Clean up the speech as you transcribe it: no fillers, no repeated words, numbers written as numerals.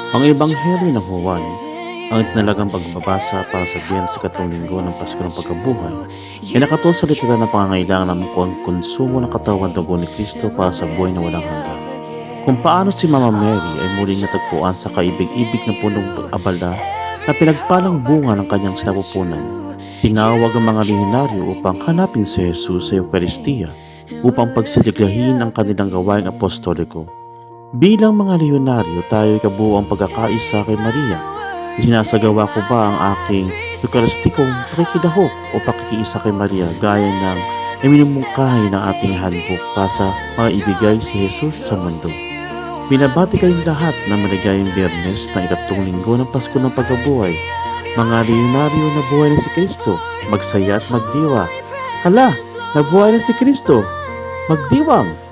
Ang Ebanghelyo ng Juan, ang itinalagang pagbabasa para sa Biyernes sa ikatlong linggo ng Pasko ng Pagkabuhay, ay nakatuon sa literal na pangangailangan ng konsumo ng katawan at dugo ni Kristo para sa buhay na walang hanggan. Kung paano si Mama Mary ay muling natagpuan sa kaibig-ibig na punong abala na pinagpalang bunga ng kanyang sinapupunan. Tinawag ang mga lehionaryo upang hanapin si Jesus sa Eukaristiya upang pagsiliglahin ang kanilang gawaing apostoliko. Bilang mga lehionaryo, tayo'y kabuuang pagkakaisa kay Maria. Isinasagawa ko ba ang aking eukaristikong pakikidahok o pakikiisa kay Maria gaya ng iminumungkahi ng ating handbook para sa mga ibigay si Jesus sa mundo? Binabati kayong lahat na maligayang Biyernes ng ikatlong linggo ng Pasko ng Pagkabuhay. Mga lehionaryo na buhay na si Kristo, magsaya at magdiwa. Hala, nabuhay na si Kristo, magdiwang!